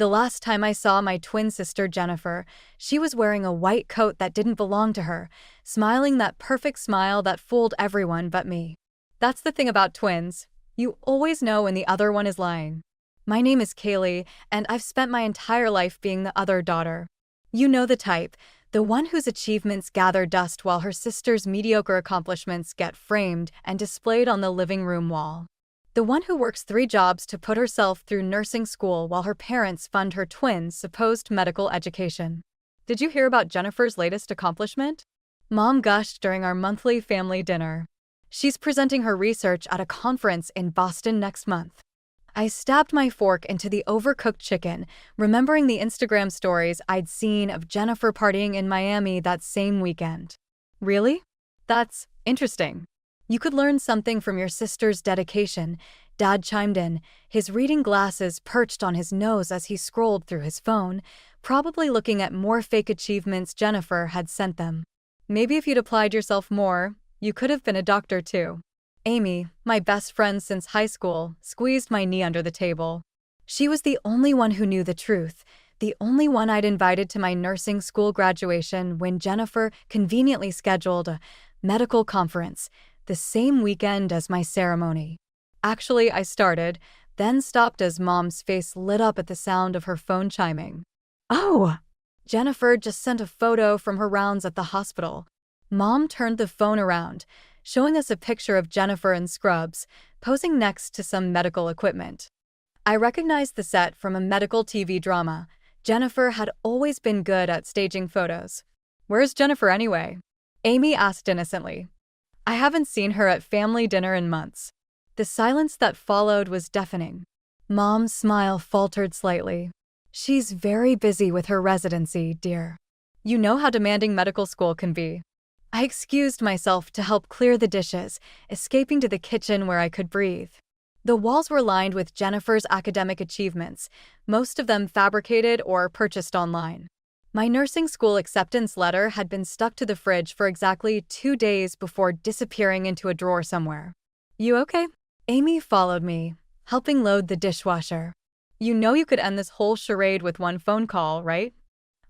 The last time I saw my twin sister Jennifer, she was wearing a white coat that didn't belong to her, smiling that perfect smile that fooled everyone but me. That's the thing about twins. You always know when the other one is lying. My name is Kaylee, and I've spent my entire life being the other daughter. You know the type, the one whose achievements gather dust while her sister's mediocre accomplishments get framed and displayed on the living room wall. The one who works 3 jobs to put herself through nursing school while her parents fund her twins' supposed medical education. Did you hear about Jennifer's latest accomplishment? Mom gushed during our monthly family dinner. She's presenting her research at a conference in Boston next month. I stabbed my fork into the overcooked chicken, remembering the Instagram stories I'd seen of Jennifer partying in Miami that same weekend. Really? That's interesting. You could learn something from your sister's dedication, Dad chimed in, his reading glasses perched on his nose as he scrolled through his phone, probably looking at more fake achievements Jennifer had sent them. Maybe if you'd applied yourself more, you could have been a doctor too. Amy, my best friend since high school, squeezed my knee under the table. She was the only one who knew the truth, the only one I'd invited to my nursing school graduation when Jennifer conveniently scheduled a medical conference the same weekend as my ceremony. Actually, I started, then stopped as Mom's face lit up at the sound of her phone chiming. Oh! Jennifer just sent a photo from her rounds at the hospital. Mom turned the phone around, showing us a picture of Jennifer in scrubs, posing next to some medical equipment. I recognized the set from a medical TV drama. Jennifer had always been good at staging photos. Where's Jennifer anyway? Amy asked innocently. I haven't seen her at family dinner in months. The silence that followed was deafening. Mom's smile faltered slightly. She's very busy with her residency, dear. You know how demanding medical school can be. I excused myself to help clear the dishes, escaping to the kitchen where I could breathe. The walls were lined with Jennifer's academic achievements, most of them fabricated or purchased online. My nursing school acceptance letter had been stuck to the fridge for exactly 2 days before disappearing into a drawer somewhere. You okay? Amy followed me, helping load the dishwasher. You know you could end this whole charade with one phone call, right?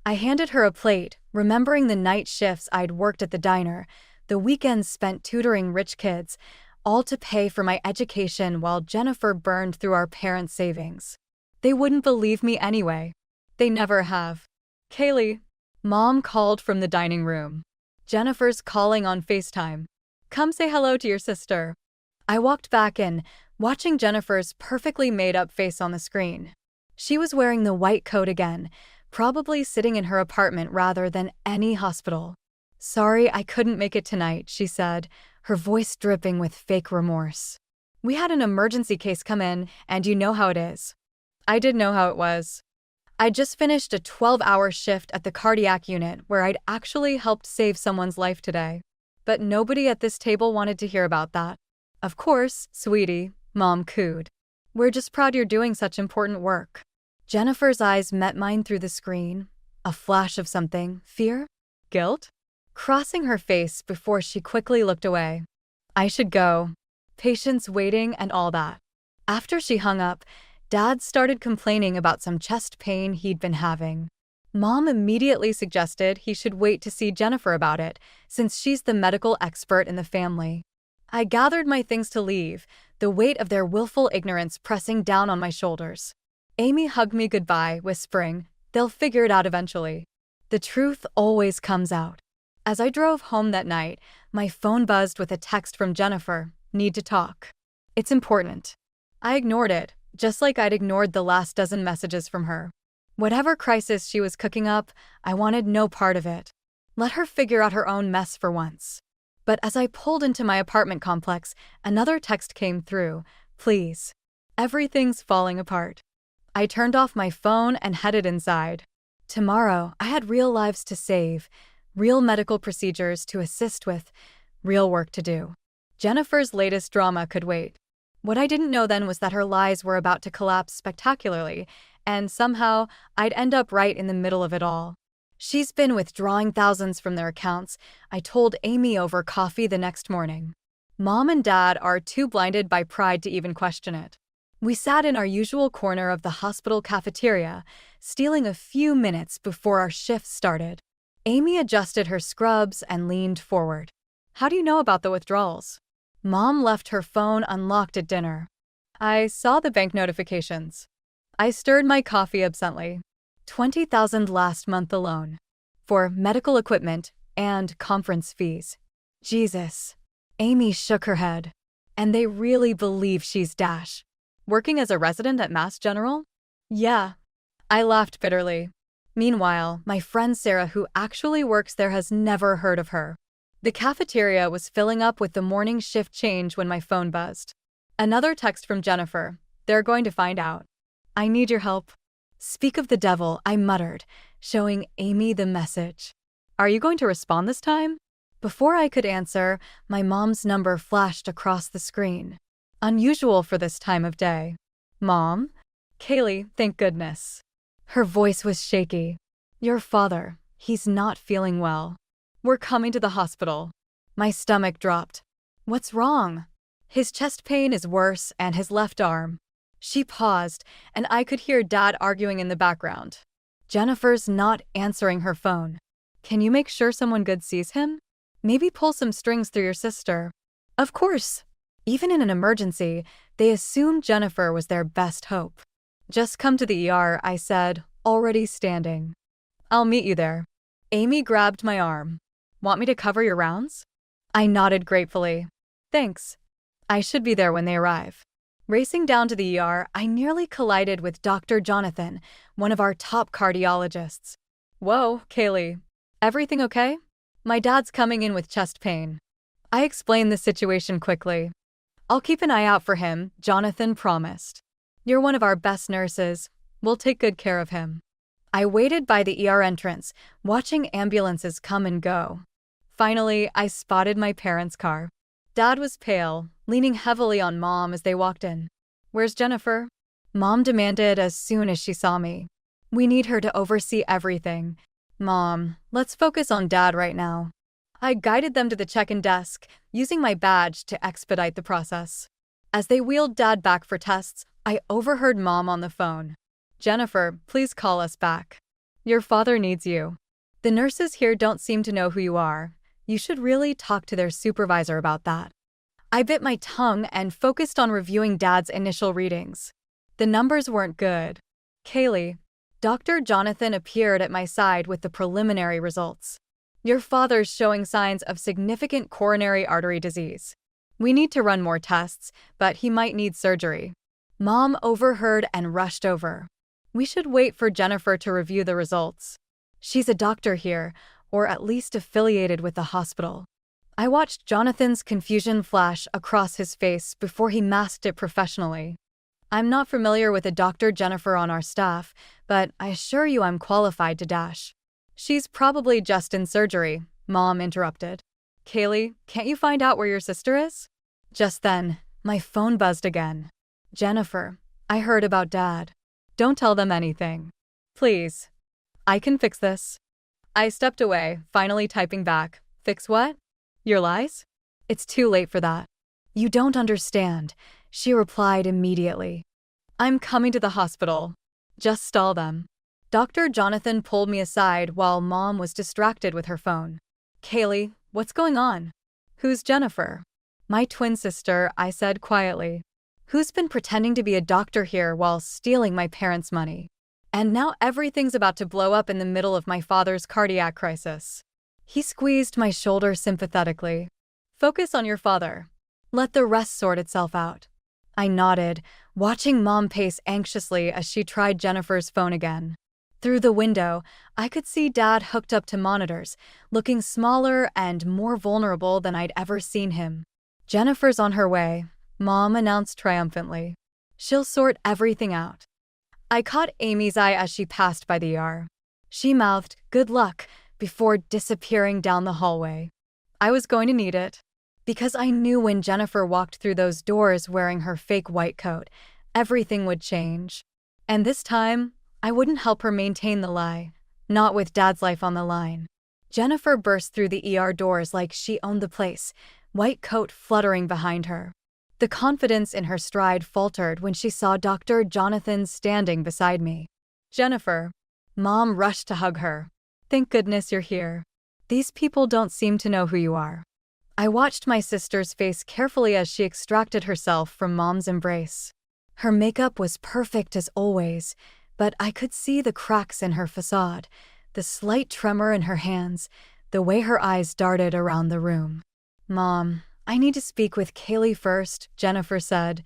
I handed her a plate, remembering the night shifts I'd worked at the diner, the weekends spent tutoring rich kids, all to pay for my education while Jennifer burned through our parents' savings. They wouldn't believe me anyway. They never have. Kaylee, Mom called from the dining room. Jennifer's calling on FaceTime. Come say hello to your sister. I walked back in, watching Jennifer's perfectly made-up face on the screen. She was wearing the white coat again, probably sitting in her apartment rather than any hospital. Sorry I couldn't make it tonight, she said, her voice dripping with fake remorse. We had an emergency case come in, and you know how it is. I did know how it was. I'd just finished a 12-hour shift at the cardiac unit where I'd actually helped save someone's life today. But nobody at this table wanted to hear about that. Of course, sweetie, Mom cooed. We're just proud you're doing such important work. Jennifer's eyes met mine through the screen, a flash of something, fear? Guilt? Crossing her face before she quickly looked away. I should go. Patients waiting and all that. After she hung up, Dad started complaining about some chest pain he'd been having. Mom immediately suggested he should wait to see Jennifer about it, since she's the medical expert in the family. I gathered my things to leave, the weight of their willful ignorance pressing down on my shoulders. Amy hugged me goodbye, whispering, "They'll figure it out eventually." The truth always comes out. As I drove home that night, my phone buzzed with a text from Jennifer, "Need to talk." It's important. I ignored it, just like I'd ignored the last dozen messages from her. Whatever crisis she was cooking up, I wanted no part of it. Let her figure out her own mess for once. But as I pulled into my apartment complex, another text came through, "Please. Everything's falling apart." I turned off my phone and headed inside. Tomorrow, I had real lives to save, real medical procedures to assist with, real work to do. Jennifer's latest drama could wait. What I didn't know then was that her lies were about to collapse spectacularly, and somehow I'd end up right in the middle of it all. She's been withdrawing thousands from their accounts, I told Amy over coffee the next morning. Mom and Dad are too blinded by pride to even question it. We sat in our usual corner of the hospital cafeteria, stealing a few minutes before our shift started. Amy adjusted her scrubs and leaned forward. How do you know about the withdrawals? Mom left her phone unlocked at dinner. I saw the bank notifications. I stirred my coffee absently. 20,000 last month alone. For medical equipment and conference fees. Jesus. Amy shook her head. And they really believe she's Dash. Working as a resident at Mass General? Yeah. I laughed bitterly. Meanwhile, my friend Sarah, who actually works there, has never heard of her. The cafeteria was filling up with the morning shift change when my phone buzzed. Another text from Jennifer. They're going to find out. I need your help. Speak of the devil, I muttered, showing Amy the message. Are you going to respond this time? Before I could answer, my mom's number flashed across the screen. Unusual for this time of day. Mom? Kaylee, thank goodness. Her voice was shaky. Your father, he's not feeling well. We're coming to the hospital. My stomach dropped. What's wrong? His chest pain is worse and his left arm. She paused, and I could hear Dad arguing in the background. Jennifer's not answering her phone. Can you make sure someone good sees him? Maybe pull some strings through your sister. Of course. Even in an emergency, they assumed Jennifer was their best hope. Just come to the ER, I said, already standing. I'll meet you there. Amy grabbed my arm. Want me to cover your rounds? I nodded gratefully. Thanks. I should be there when they arrive. Racing down to the ER, I nearly collided with Dr. Jonathan, one of our top cardiologists. Whoa, Kaylee. Everything okay? My dad's coming in with chest pain. I explained the situation quickly. I'll keep an eye out for him, Jonathan promised. You're one of our best nurses. We'll take good care of him. I waited by the ER entrance, watching ambulances come and go. Finally, I spotted my parents' car. Dad was pale, leaning heavily on Mom as they walked in. Where's Jennifer? Mom demanded as soon as she saw me. We need her to oversee everything. Mom, let's focus on Dad right now. I guided them to the check-in desk, using my badge to expedite the process. As they wheeled Dad back for tests, I overheard Mom on the phone. Jennifer, please call us back. Your father needs you. The nurses here don't seem to know who you are. You should really talk to their supervisor about that. I bit my tongue and focused on reviewing Dad's initial readings. The numbers weren't good. Kaylee, Dr. Jonathan appeared at my side with the preliminary results. Your father's showing signs of significant coronary artery disease. We need to run more tests, but he might need surgery. Mom overheard and rushed over. We should wait for Jennifer to review the results. She's a doctor here, or at least affiliated with the hospital. I watched Jonathan's confusion flash across his face before he masked it professionally. I'm not familiar with a Dr. Jennifer on our staff, but I assure you I'm qualified to Dash. She's probably just in surgery, Mom interrupted. Kaylee, can't you find out where your sister is? Just then, my phone buzzed again. Jennifer, I heard about Dad. Don't tell them anything. Please. I can fix this. I stepped away, finally typing back. Fix what? Your lies? It's too late for that. You don't understand, she replied immediately. I'm coming to the hospital. Just stall them. Dr. Jonathan pulled me aside while Mom was distracted with her phone. Kaylee, what's going on? Who's Jennifer? My twin sister, I said quietly. Who's been pretending to be a doctor here while stealing my parents' money? And now everything's about to blow up in the middle of my father's cardiac crisis. He squeezed my shoulder sympathetically. Focus on your father. Let the rest sort itself out. I nodded, watching Mom pace anxiously as she tried Jennifer's phone again. Through the window, I could see Dad hooked up to monitors, looking smaller and more vulnerable than I'd ever seen him. Jennifer's on her way, Mom announced triumphantly. She'll sort everything out. I caught Amy's eye as she passed by the ER. She mouthed, "Good luck," before disappearing down the hallway. I was going to need it. Because I knew when Jennifer walked through those doors wearing her fake white coat, everything would change. And this time, I wouldn't help her maintain the lie. Not with Dad's life on the line. Jennifer burst through the ER doors like she owned the place, white coat fluttering behind her. The confidence in her stride faltered when she saw Dr. Jonathan standing beside me. Jennifer. Mom rushed to hug her. Thank goodness you're here. These people don't seem to know who you are. I watched my sister's face carefully as she extracted herself from Mom's embrace. Her makeup was perfect as always, but I could see the cracks in her facade, the slight tremor in her hands, the way her eyes darted around the room. Mom, I need to speak with Kaylee first, Jennifer said,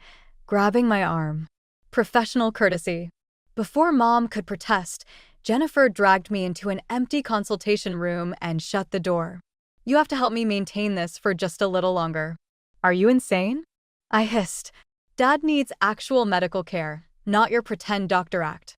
grabbing my arm. Professional courtesy. Before Mom could protest, Jennifer dragged me into an empty consultation room and shut the door. You have to help me maintain this for just a little longer. Are you insane? I hissed. Dad needs actual medical care, not your pretend doctor act.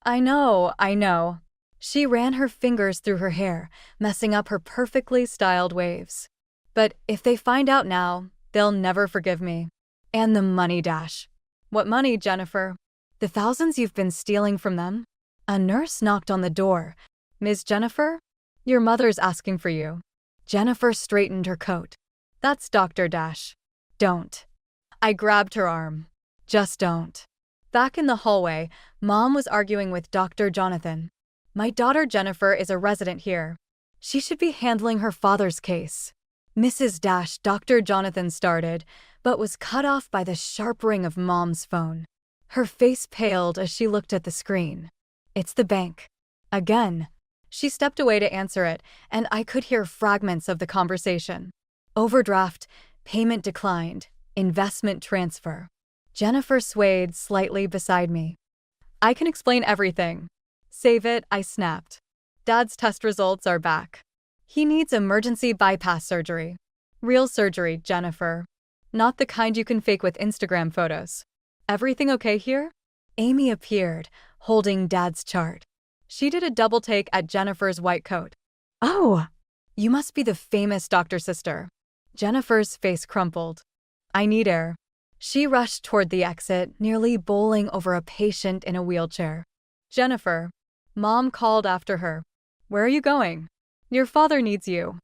I know. She ran her fingers through her hair, messing up her perfectly styled waves. But if they find out now, they'll never forgive me. And the money dash. What money, Jennifer? The thousands you've been stealing from them? A nurse knocked on the door. Ms. Jennifer? Your mother's asking for you. Jennifer straightened her coat. That's Dr. Dash. Don't. I grabbed her arm. Just don't. Back in the hallway, Mom was arguing with Dr. Jonathan. My daughter Jennifer is a resident here. She should be handling her father's case. Mrs. Dash, Dr. Jonathan started, but was cut off by the sharp ring of Mom's phone. Her face paled as she looked at the screen. It's the bank. Again. She stepped away to answer it, and I could hear fragments of the conversation. Overdraft, payment declined, investment transfer. Jennifer swayed slightly beside me. I can explain everything. Save it, I snapped. Dad's test results are back. He needs emergency bypass surgery. Real surgery, Jennifer. Not the kind you can fake with Instagram photos. Everything okay here? Amy appeared, holding Dad's chart. She did a double take at Jennifer's white coat. Oh, you must be the famous doctor sister. Jennifer's face crumpled. I need air. She rushed toward the exit, nearly bowling over a patient in a wheelchair. Jennifer. Mom called after her. Where are you going? Your father needs you.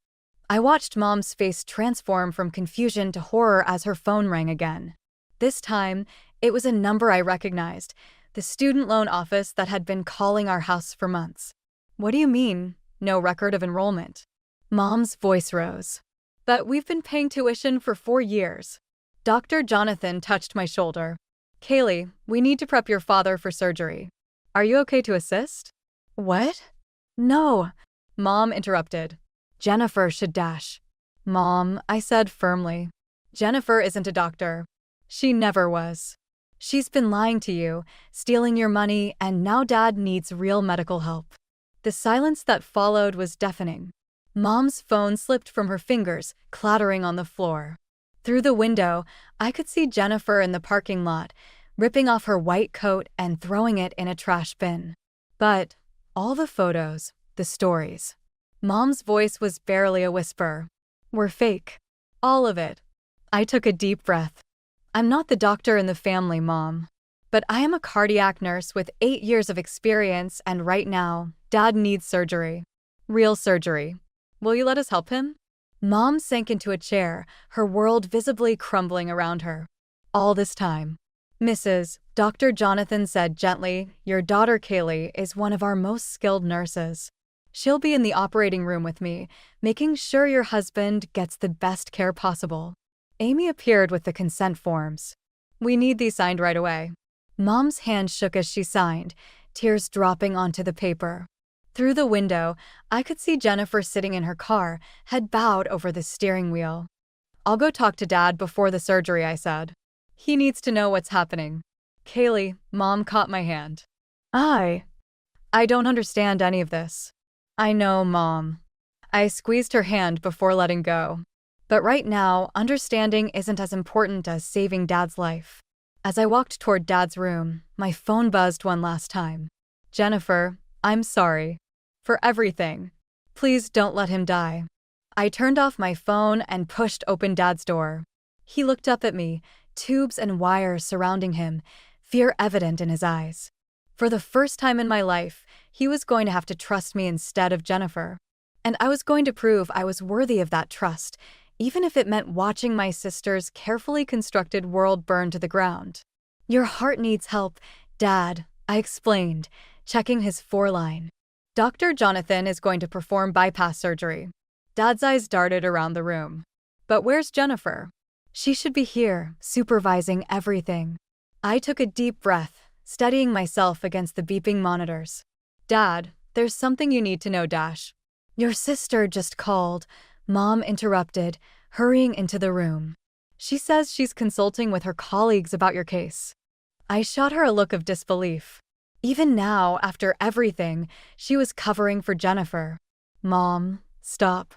I watched Mom's face transform from confusion to horror as her phone rang again. This time, it was a number I recognized, the student loan office that had been calling our house for months. What do you mean, no record of enrollment? Mom's voice rose. But we've been paying tuition for 4 years. Dr. Jonathan touched my shoulder. Kaylee, we need to prep your father for surgery. Are you okay to assist? What? No. Mom interrupted. Jennifer should dash. Mom, I said firmly. Jennifer isn't a doctor. She never was. She's been lying to you, stealing your money, and now Dad needs real medical help. The silence that followed was deafening. Mom's phone slipped from her fingers, clattering on the floor. Through the window, I could see Jennifer in the parking lot, ripping off her white coat and throwing it in a trash bin. But all the photos, the stories. Mom's voice was barely a whisper. Were fake. All of it. I took a deep breath. I'm not the doctor in the family, Mom. But I am a cardiac nurse with 8 years of experience, and right now, Dad needs surgery. Real surgery. Will you let us help him? Mom sank into a chair, her world visibly crumbling around her. All this time. Dr. Jonathan said gently, your daughter Kaylee is one of our most skilled nurses. She'll be in the operating room with me, making sure your husband gets the best care possible. Amy appeared with the consent forms. We need these signed right away. Mom's hand shook as she signed, tears dropping onto the paper. Through the window, I could see Jennifer sitting in her car, head bowed over the steering wheel. I'll go talk to Dad before the surgery, I said. He needs to know what's happening. Kaylee, Mom caught my hand. I don't understand any of this. I know, Mom. I squeezed her hand before letting go. But right now, understanding isn't as important as saving Dad's life. As I walked toward Dad's room, my phone buzzed one last time. Jennifer, I'm sorry. For everything. Please don't let him die. I turned off my phone and pushed open Dad's door. He looked up at me, tubes and wires surrounding him, fear evident in his eyes. For the first time in my life, he was going to have to trust me instead of Jennifer. And I was going to prove I was worthy of that trust, even if it meant watching my sister's carefully constructed world burn to the ground. Your heart needs help, Dad, I explained, checking his foreline. Dr. Jonathan is going to perform bypass surgery. Dad's eyes darted around the room. But where's Jennifer? She should be here, supervising everything. I took a deep breath, steadying myself against the beeping monitors. Dad, there's something you need to know, Dash. Your sister just called, Mom interrupted, hurrying into the room. She says she's consulting with her colleagues about your case. I shot her a look of disbelief. Even now, after everything, she was covering for Jennifer. Mom, stop.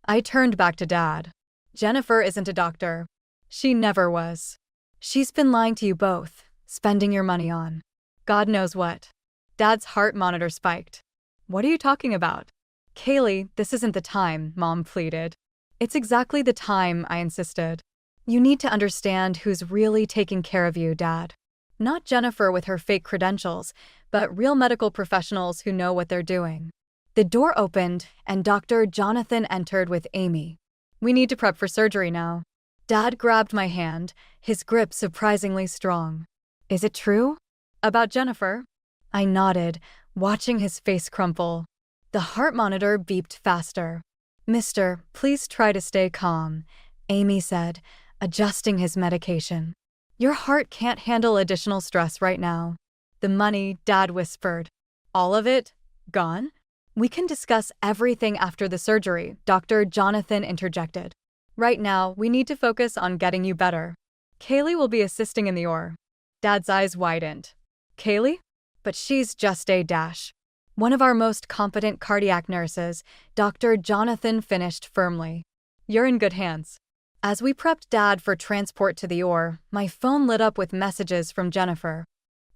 I turned back to Dad. Jennifer isn't a doctor. She never was. She's been lying to you both, spending your money on God knows what. Dad's heart monitor spiked. What are you talking about? Kaylee, this isn't the time, Mom pleaded. It's exactly the time, I insisted. You need to understand who's really taking care of you, Dad. Not Jennifer with her fake credentials, but real medical professionals who know what they're doing. The door opened, and Dr. Jonathan entered with Amy. We need to prep for surgery now. Dad grabbed my hand, his grip surprisingly strong. Is it true? About Jennifer? I nodded, watching his face crumple. The heart monitor beeped faster. Mister, please try to stay calm, Amy said, adjusting his medication. Your heart can't handle additional stress right now. The money, Dad whispered. All of it? Gone? We can discuss everything after the surgery, Dr. Jonathan interjected. Right now, we need to focus on getting you better. Kaylee will be assisting in the OR. Dad's eyes widened. Kaylee? But she's just a Dash. One of our most competent cardiac nurses, Dr. Jonathan finished firmly. You're in good hands. As we prepped Dad for transport to the OR, my phone lit up with messages from Jennifer.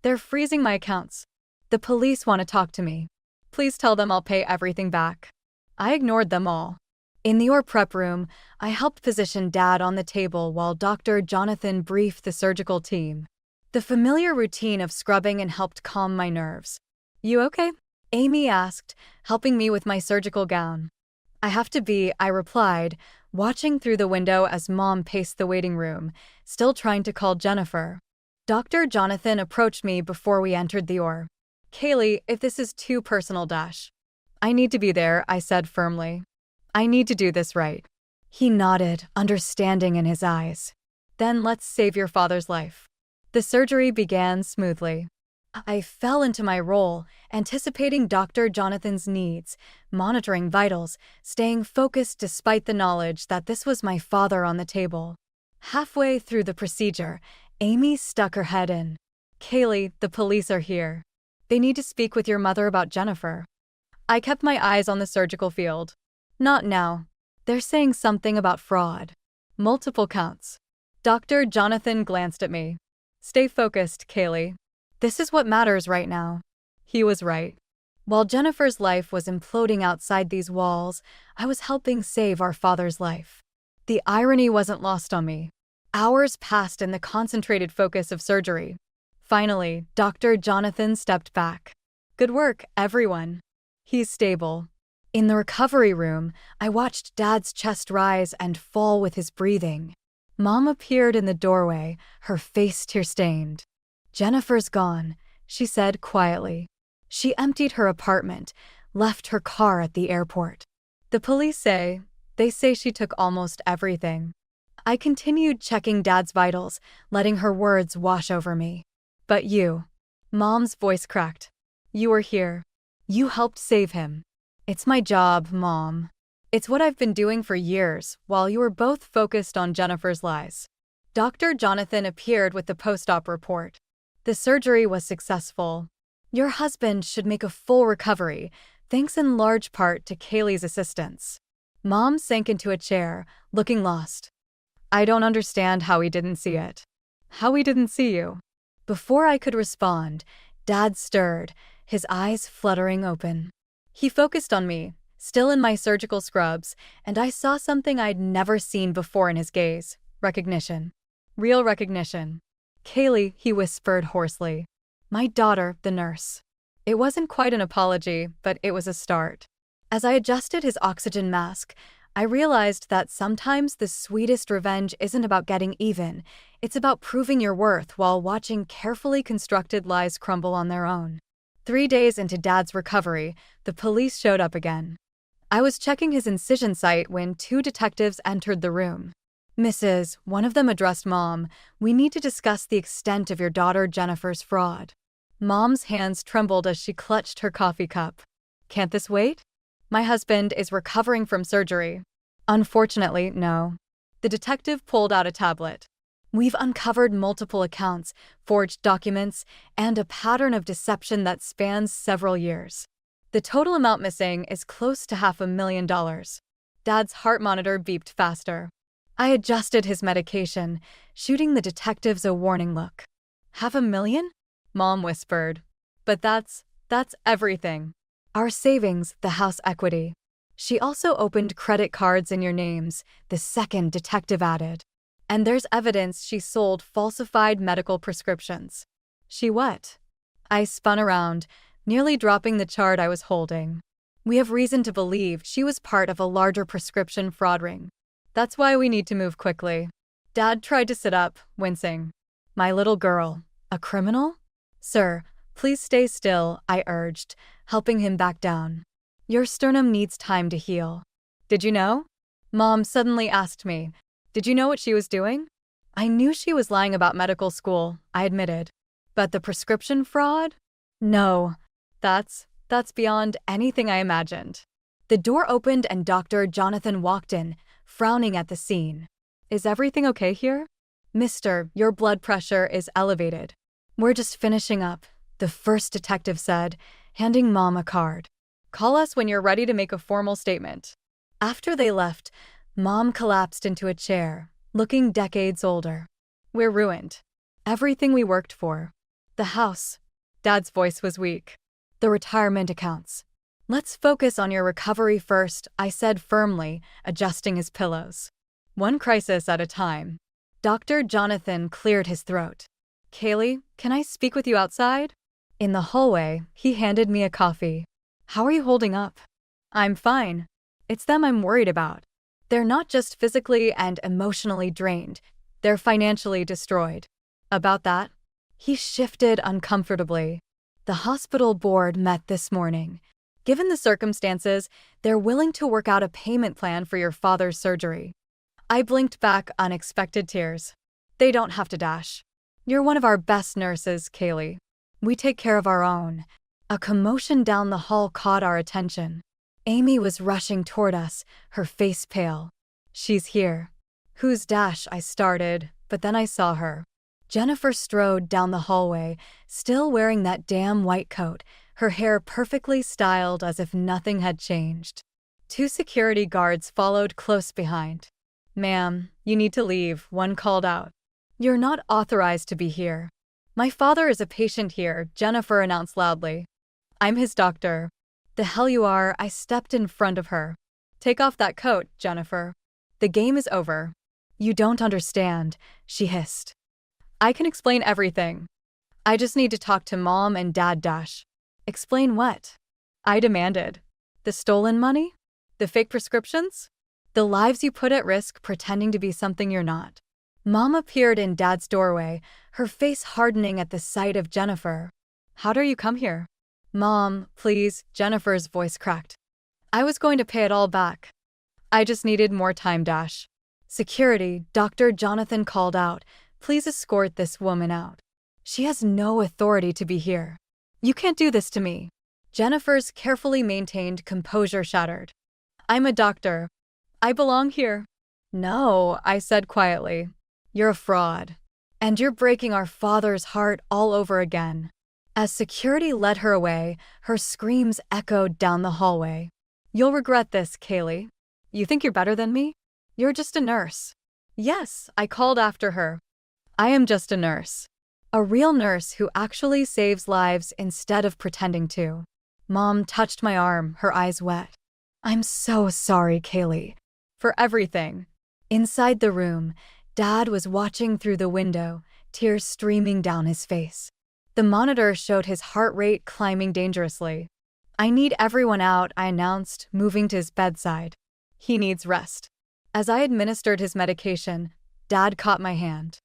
They're freezing my accounts. The police want to talk to me. Please tell them I'll pay everything back. I ignored them all. In the OR prep room, I helped position Dad on the table while Dr. Jonathan briefed the surgical team. The familiar routine of scrubbing and helped calm my nerves. You okay? Amy asked, helping me with my surgical gown. I have to be, I replied, watching through the window as Mom paced the waiting room, still trying to call Jennifer. Dr. Jonathan approached me before we entered the OR. Kaylee, if this is too personal, Dash. I need to be there, I said firmly. I need to do this right. He nodded, understanding in his eyes. Then let's save your father's life. The surgery began smoothly. I fell into my role, anticipating Dr. Jonathan's needs, monitoring vitals, staying focused despite the knowledge that this was my father on the table. Halfway through the procedure, Amy stuck her head in. Kaylee, the police are here. They need to speak with your mother about Jennifer. I kept my eyes on the surgical field. Not now. They're saying something about fraud. Multiple counts. Dr. Jonathan glanced at me. Stay focused, Kaylee. This is what matters right now. He was right. While Jennifer's life was imploding outside these walls, I was helping save our father's life. The irony wasn't lost on me. Hours passed in the concentrated focus of surgery. Finally, Dr. Jonathan stepped back. Good work, everyone. He's stable. In the recovery room, I watched Dad's chest rise and fall with his breathing. Mom appeared in the doorway, her face tear-stained. Jennifer's gone, she said quietly. She emptied her apartment, left her car at the airport. The police say she took almost everything. I continued checking Dad's vitals, letting her words wash over me. But you. Mom's voice cracked. You were here. You helped save him. It's my job, Mom. It's what I've been doing for years, while you were both focused on Jennifer's lies. Dr. Jonathan appeared with the post-op report. The surgery was successful. Your husband should make a full recovery, thanks in large part to Kaylee's assistance. Mom sank into a chair, looking lost. I don't understand how he didn't see it. How he didn't see you. Before I could respond, Dad stirred, his eyes fluttering open. He focused on me, still in my surgical scrubs, and I saw something I'd never seen before in his gaze. Recognition. Real recognition. Kaylee, he whispered hoarsely. My daughter, the nurse. It wasn't quite an apology, but it was a start. As I adjusted his oxygen mask, I realized that sometimes the sweetest revenge isn't about getting even, it's about proving your worth while watching carefully constructed lies crumble on their own. 3 days into Dad's recovery, the police showed up again. I was checking his incision site when 2 detectives entered the room. "Mrs., one of them addressed Mom, we need to discuss the extent of your daughter Jennifer's fraud." Mom's hands trembled as she clutched her coffee cup. "Can't this wait? My husband is recovering from surgery." "Unfortunately, no." The detective pulled out a tablet. "We've uncovered multiple accounts, forged documents, and a pattern of deception that spans several years. The total amount missing is close to $500,000. Dad's heart monitor beeped faster. I adjusted his medication, shooting the detectives a warning look. "$500,000? Mom whispered. "But that's everything. Our savings, the house equity." "She also opened credit cards in your names," the second detective added. "And there's evidence she sold falsified medical prescriptions." "She what?" I spun around, nearly dropping the chart I was holding. "We have reason to believe she was part of a larger prescription fraud ring. That's why we need to move quickly." Dad tried to sit up, wincing. "My little girl, a criminal?" "Sir, please stay still," I urged, helping him back down. "Your sternum needs time to heal." "Did you know?" Mom suddenly asked me. "Did you know what she was doing?" "I knew she was lying about medical school," I admitted. "But the prescription fraud? No. That's beyond anything I imagined." The door opened and Dr. Jonathan walked in, frowning at the scene. "Is everything okay here?" "Mister, your blood pressure is elevated." "We're just finishing up," the first detective said, handing Mom a card. "Call us when you're ready to make a formal statement." After they left, Mom collapsed into a chair, looking decades older. "We're ruined. Everything we worked for. The house." Dad's voice was weak. "The retirement accounts." "Let's focus on your recovery first," I said firmly, adjusting his pillows. "One crisis at a time." Dr. Jonathan cleared his throat. "Kaylee, can I speak with you outside?" In the hallway, he handed me a coffee. "How are you holding up?" "I'm fine. It's them I'm worried about. They're not just physically and emotionally drained, they're financially destroyed." "About that?" He shifted uncomfortably. "The hospital board met this morning. Given the circumstances, they're willing to work out a payment plan for your father's surgery." I blinked back unexpected tears. "They don't have to dash. You're one of our best nurses, Kaylee. We take care of our own." A commotion down the hall caught our attention. Amy was rushing toward us, her face pale. "She's here." "Who's Dash?" I started, but then I saw her. Jennifer strode down the hallway, still wearing that damn white coat, her hair perfectly styled as if nothing had changed. 2 security guards followed close behind. "Ma'am, you need to leave," one called out. "You're not authorized to be here." "My father is a patient here," Jennifer announced loudly. "I'm his doctor." "The hell you are," I stepped in front of her. "Take off that coat, Jennifer. The game is over." "You don't understand," she hissed. "I can explain everything. I just need to talk to Mom and Dad Dash." "Explain what?" I demanded. "The stolen money? The fake prescriptions? The lives you put at risk pretending to be something you're not." Mom appeared in Dad's doorway, her face hardening at the sight of Jennifer. "How dare you come here?" "Mom, please," Jennifer's voice cracked. "I was going to pay it all back. I just needed more time, Dash." "Security," Dr. Jonathan called out. "Please escort this woman out. She has no authority to be here." "You can't do this to me." Jennifer's carefully maintained composure shattered. "I'm a doctor. I belong here." "No," I said quietly. "You're a fraud. And you're breaking our father's heart all over again." As security led her away, her screams echoed down the hallway. "You'll regret this, Kaylee. You think you're better than me? You're just a nurse." "Yes," I called after her. "I am just a nurse. A real nurse who actually saves lives instead of pretending to." Mom touched my arm, her eyes wet. "I'm so sorry, Kaylee. For everything." Inside the room, Dad was watching through the window, tears streaming down his face. The monitor showed his heart rate climbing dangerously. "I need everyone out," I announced, moving to his bedside. He needs rest. As I administered his medication, Dad caught my hand.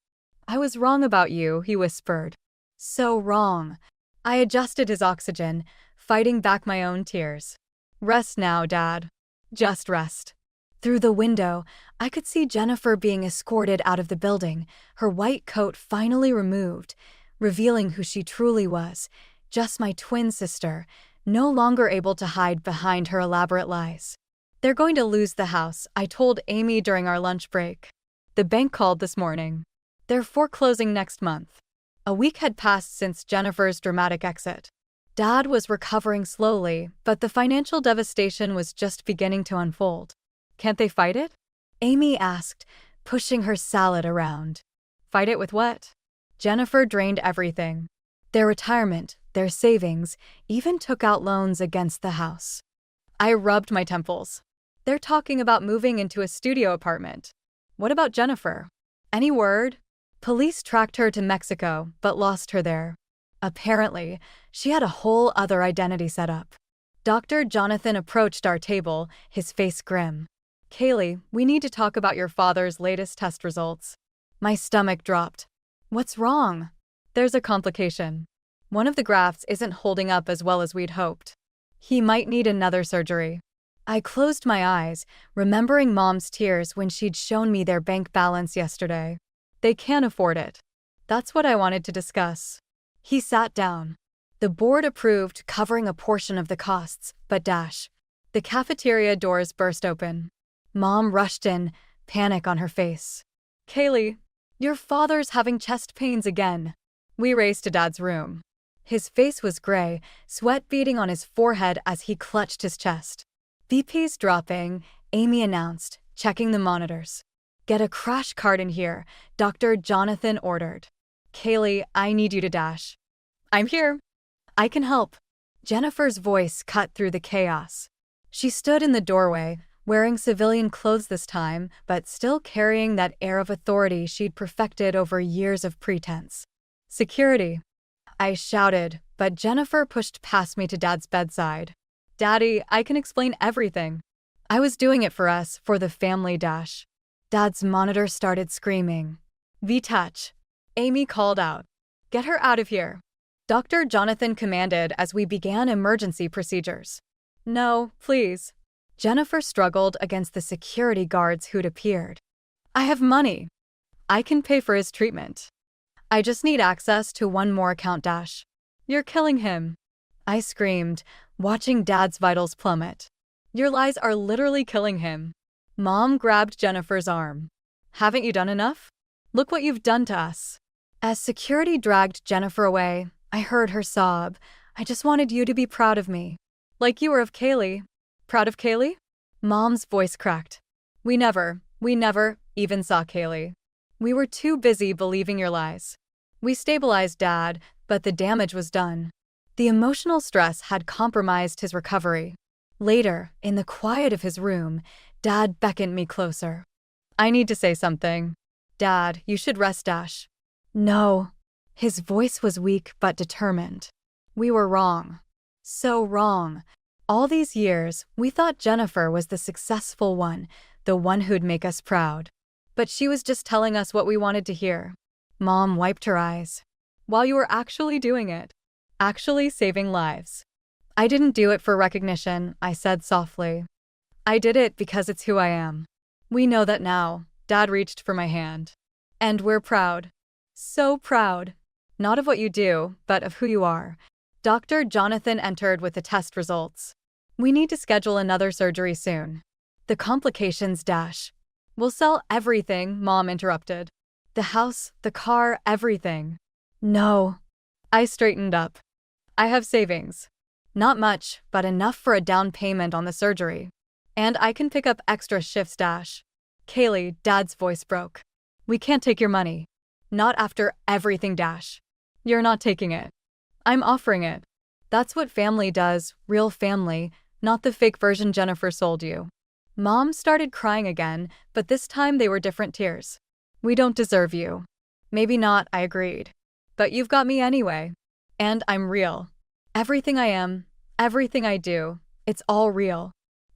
I was wrong about you, he whispered. So wrong. I adjusted his oxygen, fighting back my own tears. Rest now, Dad. Just rest. Through the window, I could see Jennifer being escorted out of the building, her white coat finally removed, revealing who she truly was, just my twin sister, no longer able to hide behind her elaborate lies. They're going to lose the house, I told Amy during our lunch break. The bank called this morning. They're foreclosing next month. A week had passed since Jennifer's dramatic exit. Dad was recovering slowly, but the financial devastation was just beginning to unfold. Can't they fight it? Amy asked, pushing her salad around. Fight it with what? Jennifer drained everything. Their retirement, their savings, even took out loans against the house. I rubbed my temples. They're talking about moving into a studio apartment. What about Jennifer? Any word? Police tracked her to Mexico, but lost her there. Apparently, she had a whole other identity set up. Dr. Jonathan approached our table, his face grim. Kaylee, we need to talk about your father's latest test results. My stomach dropped. What's wrong? There's a complication. One of the grafts isn't holding up as well as we'd hoped. He might need another surgery. I closed my eyes, remembering Mom's tears when she'd shown me their bank balance yesterday. They can't afford it. That's what I wanted to discuss. He sat down. The board approved, covering a portion of the costs, but the cafeteria doors burst open. Mom rushed in, panic on her face. Kaylee, your father's having chest pains again. We raced to Dad's room. His face was gray, sweat beading on his forehead as he clutched his chest. BP's dropping, Amy announced, checking the monitors. Get a crash cart in here, Dr. Jonathan ordered. Kaylee, I need you to I'm here. I can help. Jennifer's voice cut through the chaos. She stood in the doorway, wearing civilian clothes this time, but still carrying that air of authority she'd perfected over years of pretense. Security. I shouted, but Jennifer pushed past me to Dad's bedside. Daddy, I can explain everything. I was doing it for us, for the family. Dad's monitor started screaming. V-touch. Amy called out. Get her out of here. Dr. Jonathan commanded as we began emergency procedures. No, please. Jennifer struggled against the security guards who'd appeared. I have money. I can pay for his treatment. I just need access to one more account. You're killing him. I screamed, watching Dad's vitals plummet. Your lies are literally killing him. Mom grabbed Jennifer's arm. Haven't you done enough? Look what you've done to us. As security dragged Jennifer away, I heard her sob. I just wanted you to be proud of me. Like you were of Kaylee. Proud of Kaylee? Mom's voice cracked. We never even saw Kaylee. We were too busy believing your lies. We stabilized Dad, but the damage was done. The emotional stress had compromised his recovery. Later, in the quiet of his room, Dad beckoned me closer. I need to say something. Dad, you should rest. No. His voice was weak but determined. We were wrong. So wrong. All these years, we thought Jennifer was the successful one, the one who'd make us proud. But she was just telling us what we wanted to hear. Mom wiped her eyes. While you were actually doing it. Actually saving lives. I didn't do it for recognition, I said softly. I did it because it's who I am. We know that now. Dad reached for my hand. And we're proud. So proud. Not of what you do, but of who you are. Dr. Jonathan entered with the test results. We need to schedule another surgery soon. The complications. We'll sell everything, Mom interrupted. The house, the car, everything. No. I straightened up. I have savings. Not much, but enough for a down payment on the surgery. And I can pick up extra shifts. Kaylee, Dad's voice broke. We can't take your money. Not after everything. You're not taking it. I'm offering it. That's what family does, real family, not the fake version Jennifer sold you. Mom started crying again, but this time they were different tears. We don't deserve you. Maybe not, I agreed. But you've got me anyway. And I'm real. Everything I am, everything I do, it's all real.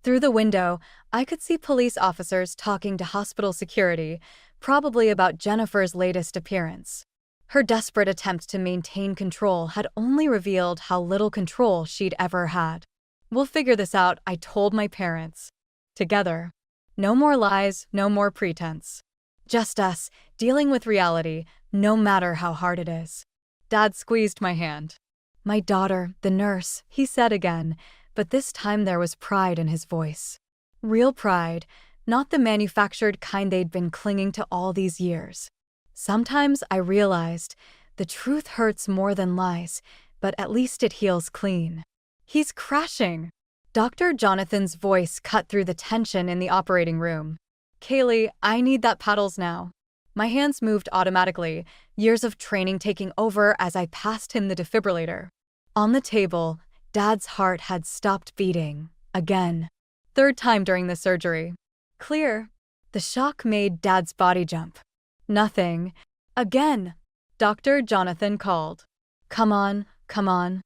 Through the window, I could see police officers talking to hospital security, probably about Jennifer's latest appearance. Her desperate attempt to maintain control had only revealed how little control she'd ever had. "We'll figure this out," I told my parents. Together. No more lies, no more pretense. Just us, dealing with reality, no matter how hard it is. Dad squeezed my hand. "My daughter, the nurse," he said again, but this time there was pride in his voice. Real pride, not the manufactured kind they'd been clinging to all these years. Sometimes I realized the truth hurts more than lies, but at least it heals clean. "He's crashing." Dr. Jonathan's voice cut through the tension in the operating room. "Kaylee, I need that paddles now." My hands moved automatically, years of training taking over as I passed him the defibrillator. On the table, Dad's heart had stopped beating. Again. Third time during the surgery. "Clear." The shock made Dad's body jump. "Nothing." Again. Dr. Jonathan called. "Come on, come on."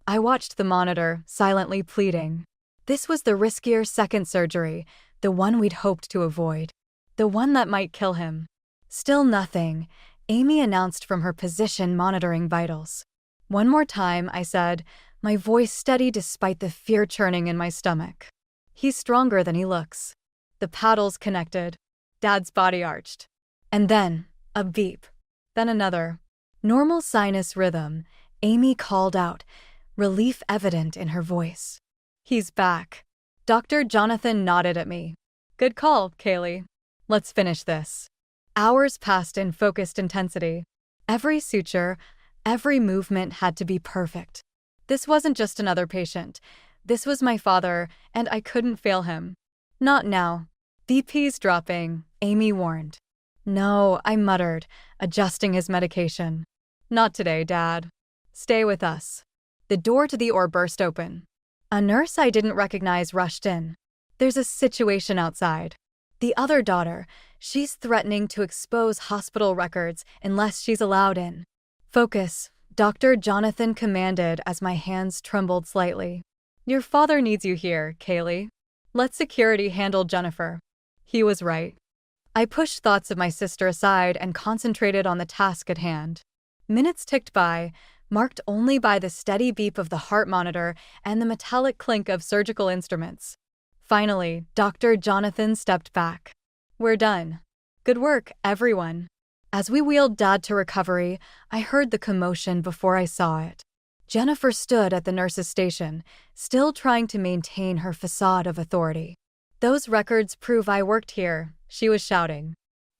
I watched the monitor, silently pleading. This was the riskier second surgery, the one we'd hoped to avoid. The one that might kill him. Still nothing, Amy announced from her position monitoring vitals. "One more time," I said, my voice steady despite the fear churning in my stomach. "He's stronger than he looks." The paddles connected. Dad's body arched. And then, a beep. Then another. Normal sinus rhythm, Amy called out, relief evident in her voice. "He's back." Dr. Jonathan nodded at me. "Good call, Kaylee. Let's finish this." Hours passed in focused intensity. Every suture, every movement had to be perfect. This wasn't just another patient. This was my father, and I couldn't fail him. "Not now." BP's dropping, Amy warned. "No," I muttered, adjusting his medication. "Not today, Dad. Stay with us." The door to the OR burst open. A nurse I didn't recognize rushed in. "There's a situation outside." The other daughter, she's threatening to expose hospital records unless she's allowed in. "Focus," Dr. Jonathan commanded as my hands trembled slightly. "Your father needs you here, Kaylee. Let security handle Jennifer." He was right. I pushed thoughts of my sister aside and concentrated on the task at hand. Minutes ticked by, marked only by the steady beep of the heart monitor and the metallic clink of surgical instruments. Finally, Dr. Jonathan stepped back. "We're done. Good work, everyone." As we wheeled Dad to recovery, I heard the commotion before I saw it. Jennifer stood at the nurse's station, still trying to maintain her facade of authority. "Those records prove I worked here," she was shouting.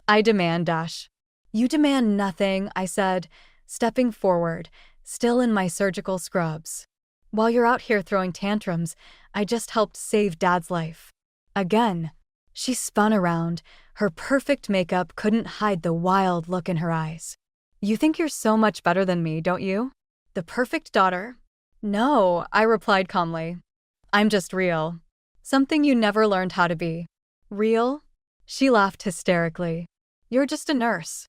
"I demand, Dash." "You demand nothing," I said, stepping forward, still in my surgical scrubs. "While you're out here throwing tantrums, I just helped save Dad's life." Again. She spun around. Her perfect makeup couldn't hide the wild look in her eyes. "You think you're so much better than me, don't you? The perfect daughter?" "No," I replied calmly. "I'm just real. Something you never learned how to be." "Real?" She laughed hysterically. "You're just a nurse."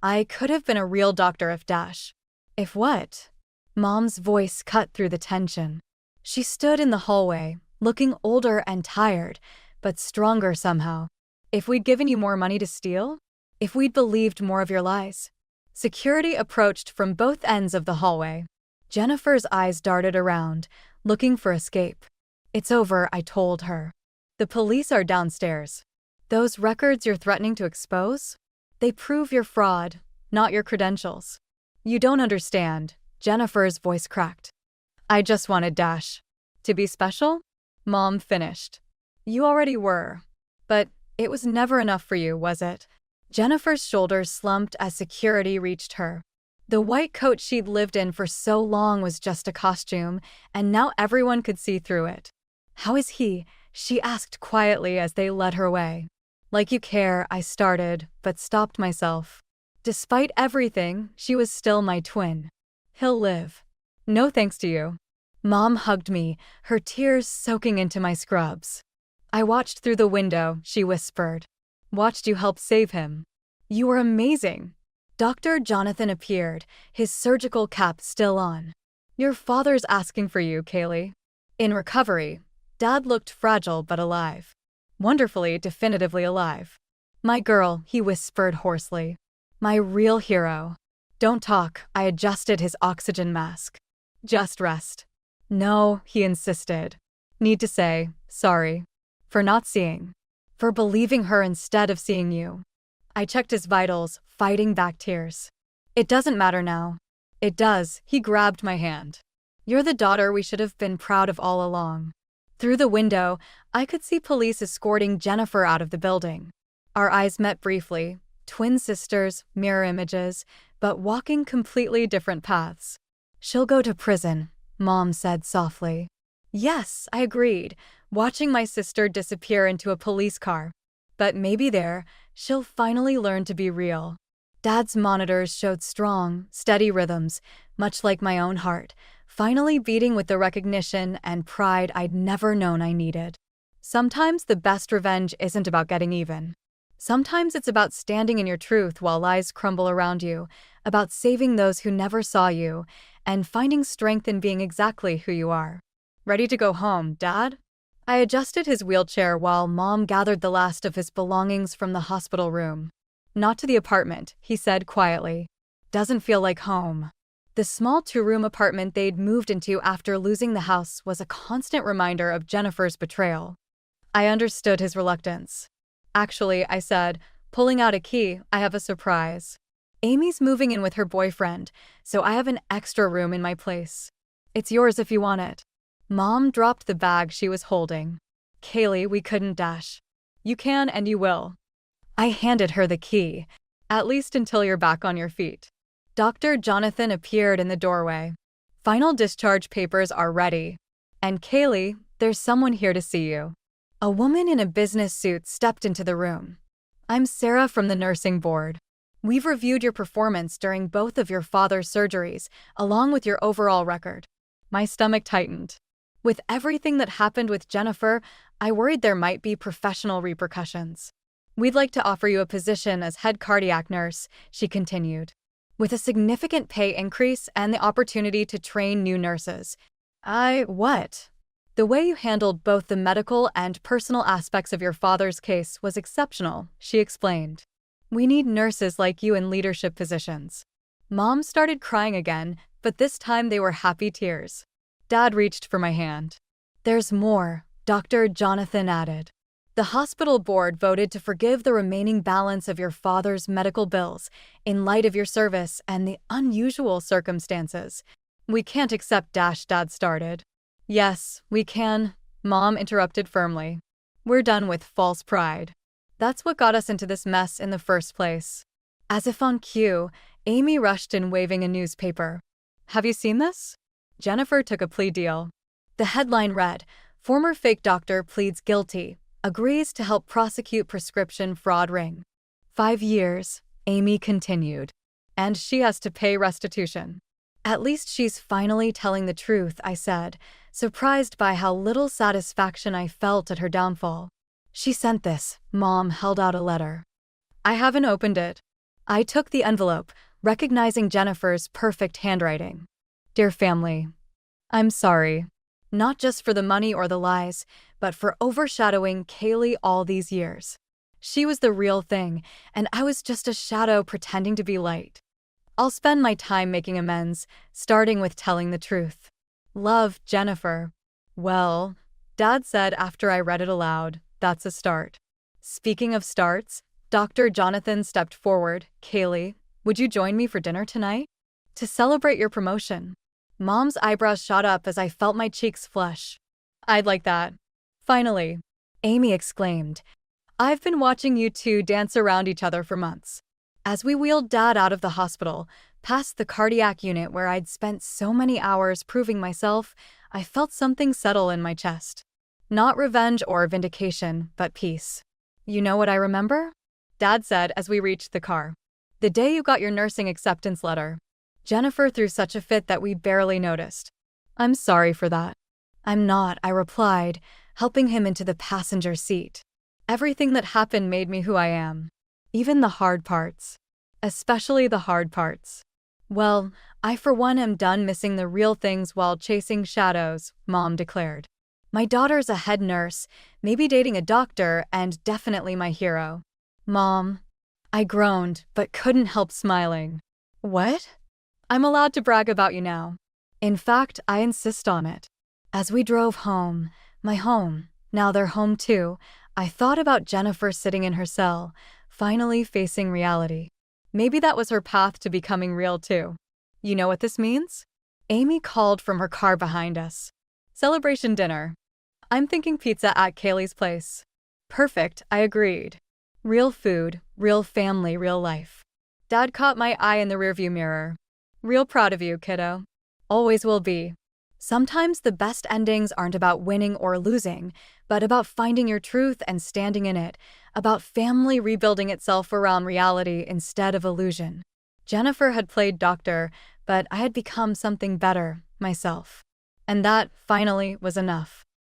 I could have been a real doctor if Dash. If what? Mom's voice cut through the tension. She stood in the hallway, looking older and tired, but stronger somehow. "If we'd given you more money to steal? If we'd believed more of your lies?" Security approached from both ends of the hallway. Jennifer's eyes darted around, looking for escape. "It's over," I told her. "The police are downstairs. Those records you're threatening to expose? They prove your fraud, not your credentials." "You don't understand," Jennifer's voice cracked. "I just wanted Dash to be special," Mom finished. "You already were. But it was never enough for you, was it?" Jennifer's shoulders slumped as security reached her. The white coat she'd lived in for so long was just a costume, and now everyone could see through it. "How is he?" she asked quietly as they led her away. "Like you care," I started, but stopped myself. Despite everything, she was still my twin. "He'll live." "No thanks to you." Mom hugged me, her tears soaking into my scrubs. "I watched through the window," she whispered. "Watched you help save him. You were amazing." Dr. Jonathan appeared, his surgical cap still on. "Your father's asking for you, Kaylee." "In recovery." Dad looked fragile but alive. Wonderfully, definitively alive. My girl, he whispered hoarsely. My real hero. Don't talk, I adjusted his oxygen mask. Just rest. No, he insisted. Need to say, sorry. For not seeing. For believing her instead of seeing you. I checked his vitals, fighting back tears. It doesn't matter now. It does, he grabbed my hand. You're the daughter we should have been proud of all along. Through the window, I could see police escorting Jennifer out of the building. Our eyes met briefly, twin sisters, mirror images, but walking completely different paths. She'll go to prison, Mom said softly. Yes, I agreed, watching my sister disappear into a police car. But maybe there, she'll finally learn to be real. Dad's monitors showed strong, steady rhythms, much like my own heart, finally beating with the recognition and pride I'd never known I needed. Sometimes the best revenge isn't about getting even. Sometimes it's about standing in your truth while lies crumble around you, about saving those who never saw you, and finding strength in being exactly who you are. Ready to go home, Dad? I adjusted his wheelchair while Mom gathered the last of his belongings from the hospital room. Not to the apartment, he said quietly. Doesn't feel like home. The small 2-room apartment they'd moved into after losing the house was a constant reminder of Jennifer's betrayal. I understood his reluctance. Actually, I said, pulling out a key, I have a surprise. Amy's moving in with her boyfriend, so I have an extra room in my place. It's yours if you want it. Mom dropped the bag she was holding. Kaylee, we couldn't dash. You can and you will. I handed her the key, at least until you're back on your feet. Dr. Jonathan appeared in the doorway. Final discharge papers are ready. And Kaylee, there's someone here to see you. A woman in a business suit stepped into the room. I'm Sarah from the nursing board. We've reviewed your performance during both of your father's surgeries, along with your overall record. My stomach tightened. With everything that happened with Jennifer, I worried there might be professional repercussions. We'd like to offer you a position as head cardiac nurse, she continued, with a significant pay increase and the opportunity to train new nurses. What? The way you handled both the medical and personal aspects of your father's case was exceptional, she explained. We need nurses like you in leadership positions. Mom started crying again, but this time they were happy tears. Dad reached for my hand. There's more, Dr. Jonathan added. The hospital board voted to forgive the remaining balance of your father's medical bills in light of your service and the unusual circumstances. We can't accept Dad started. Yes, we can, Mom interrupted firmly. We're done with false pride. That's what got us into this mess in the first place. As if on cue, Amy rushed in waving a newspaper. Have you seen this? Jennifer took a plea deal. The headline read, Former fake doctor pleads guilty, agrees to help prosecute prescription fraud ring. 5 years, Amy continued. And she has to pay restitution. At least she's finally telling the truth, I said, surprised by how little satisfaction I felt at her downfall. She sent this. Mom held out a letter. I haven't opened it. I took the envelope, recognizing Jennifer's perfect handwriting. Dear family, I'm sorry. Not just for the money or the lies, but for overshadowing Kaylee all these years. She was the real thing, and I was just a shadow pretending to be light. I'll spend my time making amends, starting with telling the truth. Love, Jennifer. Well, Dad said after I read it aloud, that's a start. Speaking of starts, Dr. Jonathan stepped forward. Kaylee, would you join me for dinner tonight? To celebrate your promotion. Mom's eyebrows shot up as I felt my cheeks flush. I'd like that. Finally, Amy exclaimed. I've been watching you two dance around each other for months. As we wheeled Dad out of the hospital, past the cardiac unit where I'd spent so many hours proving myself, I felt something settle in my chest. Not revenge or vindication, but peace. You know what I remember? Dad said as we reached the car. The day you got your nursing acceptance letter. Jennifer threw such a fit that we barely noticed. I'm sorry for that. I'm not, I replied, helping him into the passenger seat. Everything that happened made me who I am. Even the hard parts. Especially the hard parts. Well, I for one am done missing the real things while chasing shadows, Mom declared. My daughter's a head nurse, maybe dating a doctor, and definitely my hero. Mom. I groaned, but couldn't help smiling. What? I'm allowed to brag about you now. In fact, I insist on it. As we drove home, my home, now they're home too, I thought about Jennifer sitting in her cell, finally facing reality. Maybe that was her path to becoming real too. You know what this means? Amy called from her car behind us. Celebration dinner. I'm thinking pizza at Kaylee's place. Perfect, I agreed. Real food, real family, real life. Dad caught my eye in the rearview mirror. Real proud of you, kiddo. Always will be. Sometimes the best endings aren't about winning or losing, but about finding your truth and standing in it, about family rebuilding itself around reality instead of illusion. Jennifer had played doctor, but I had become something better, myself. And that, finally, was enough.